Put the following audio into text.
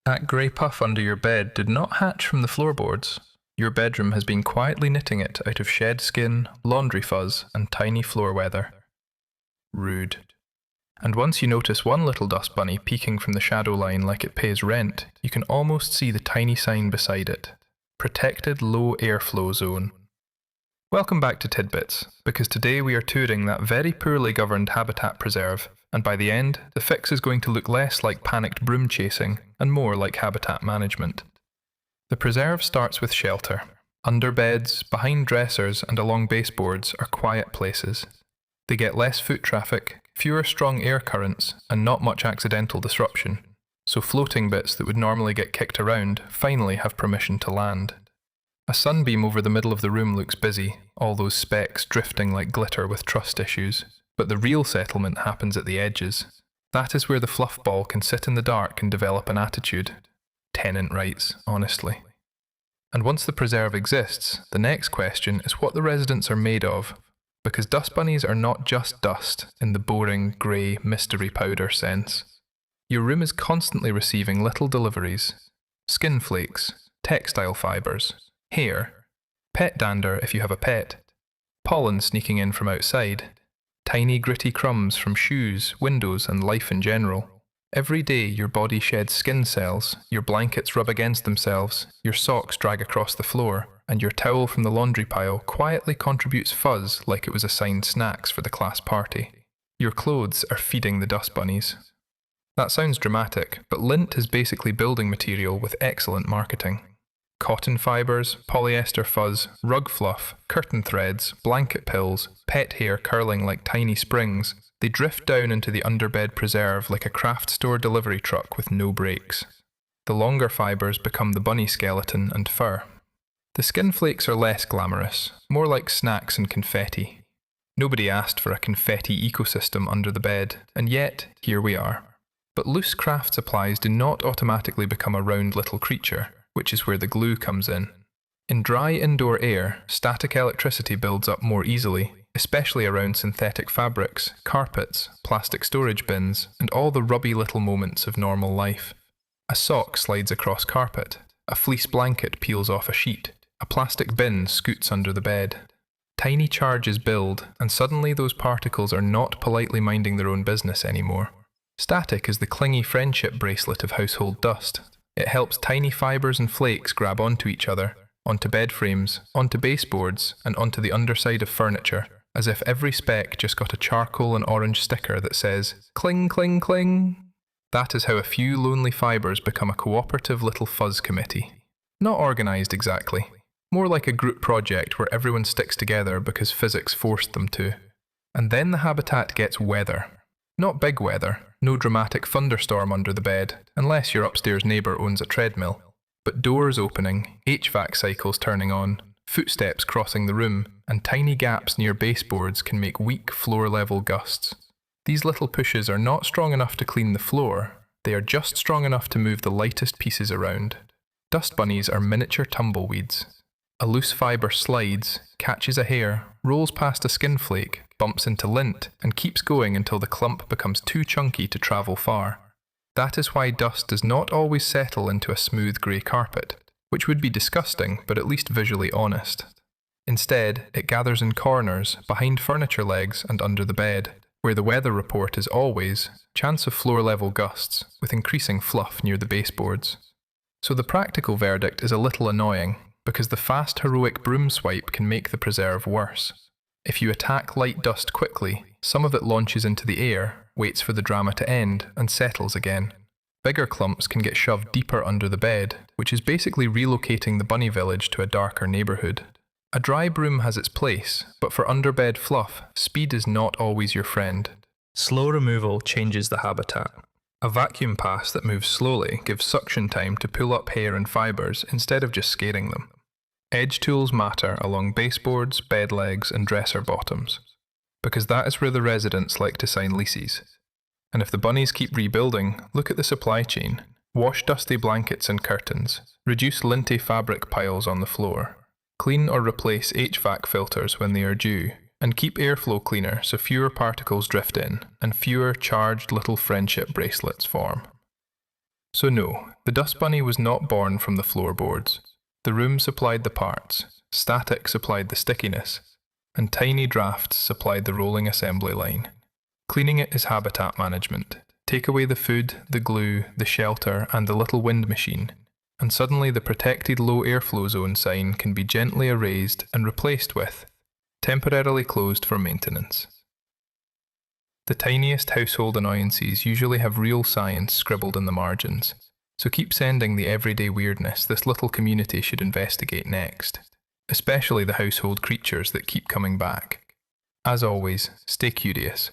That grey puff under your bed did not hatch from the floorboards. Your bedroom has been quietly knitting it out of shed skin, laundry fuzz, and tiny floor weather. Rude. And once you notice one little dust bunny peeking from the shadow line like it pays rent, you can almost see the tiny sign beside it. Protected Low Airflow Zone. Welcome back to Tidbits, because today we are touring that very poorly governed habitat preserve, and by the end, the fix is going to look less like panicked broom chasing and more like habitat management. The preserve starts with shelter. Under beds, behind dressers and along baseboards are quiet places. They get less foot traffic, fewer strong air currents, and not much accidental disruption, so floating bits that would normally get kicked around finally have permission to land. A sunbeam over the middle of the room looks busy, all those specks drifting like glitter with trust issues, but the real settlement happens at the edges. That is where the fluff ball can sit in the dark and develop an attitude. Tenant rights, honestly. And once the preserve exists, the next question is what the residents are made of, because dust bunnies are not just dust in the boring, grey, mystery powder sense. Your room is constantly receiving little deliveries. Skin flakes, textile fibres, hair, pet dander if you have a pet, pollen sneaking in from outside, tiny gritty crumbs from shoes, windows and life in general. Every day your body sheds skin cells, your blankets rub against themselves, your socks drag across the floor, and your towel from the laundry pile quietly contributes fuzz like it was assigned snacks for the class party. Your clothes are feeding the dust bunnies. That sounds dramatic, but lint is basically building material with excellent marketing. Cotton fibres, polyester fuzz, rug fluff, curtain threads, blanket pills, pet hair curling like tiny springs, they drift down into the underbed preserve like a craft store delivery truck with no brakes. The longer fibres become the bunny skeleton and fur. The skin flakes are less glamorous, more like snacks and confetti. Nobody asked for a confetti ecosystem under the bed, and yet, here we are. But loose craft supplies do not automatically become a round little creature, which is where the glue comes in. In dry indoor air, static electricity builds up more easily, especially around synthetic fabrics, carpets, plastic storage bins, and all the rubby little moments of normal life. A sock slides across carpet, a fleece blanket peels off a sheet, a plastic bin scoots under the bed. Tiny charges build, and suddenly those particles are not politely minding their own business anymore. Static is the clingy friendship bracelet of household dust. It helps tiny fibres and flakes grab onto each other, onto bed frames, onto baseboards, and onto the underside of furniture, as if every speck just got a charcoal and orange sticker that says, "Cling, cling, cling." That is how a few lonely fibres become a cooperative little fuzz committee. Not organised exactly, more like a group project where everyone sticks together because physics forced them to. And then the habitat gets weather. Not big weather, no dramatic thunderstorm under the bed, unless your upstairs neighbour owns a treadmill. But doors opening, HVAC cycles turning on, footsteps crossing the room, and tiny gaps near baseboards can make weak floor-level gusts. These little pushes are not strong enough to clean the floor, they are just strong enough to move the lightest pieces around. Dust bunnies are miniature tumbleweeds. A loose fibre slides, catches a hair, rolls past a skin flake, bumps into lint, and keeps going until the clump becomes too chunky to travel far. That is why dust does not always settle into a smooth grey carpet, which would be disgusting but at least visually honest. Instead, it gathers in corners, behind furniture legs and under the bed, where the weather report is always chance of floor-level gusts, with increasing fluff near the baseboards. So the practical verdict is a little annoying, because the fast heroic broom swipe can make the preserve worse. If you attack light dust quickly, some of it launches into the air, waits for the drama to end, and settles again. Bigger clumps can get shoved deeper under the bed, which is basically relocating the bunny village to a darker neighbourhood. A dry broom has its place, but for underbed fluff, speed is not always your friend. Slow removal changes the habitat. A vacuum pass that moves slowly gives suction time to pull up hair and fibres instead of just scaring them. Edge tools matter along baseboards, bed legs and dresser bottoms, because that is where the residents like to sign leases. And if the bunnies keep rebuilding, look at the supply chain. Wash dusty blankets and curtains, reduce linty fabric piles on the floor, clean or replace HVAC filters when they are due, and keep airflow cleaner so fewer particles drift in and fewer charged little friendship bracelets form. So no, the dust bunny was not born from the floorboards. The room supplied the parts, static supplied the stickiness, and tiny drafts supplied the rolling assembly line. Cleaning it is habitat management. Take away the food, the glue, the shelter, and the little wind machine, and suddenly the protected low airflow zone sign can be gently erased and replaced with temporarily closed for maintenance. The tiniest household annoyances usually have real science scribbled in the margins, so keep sending the everyday weirdness this little community should investigate next, especially the household creatures that keep coming back. As always, stay curious.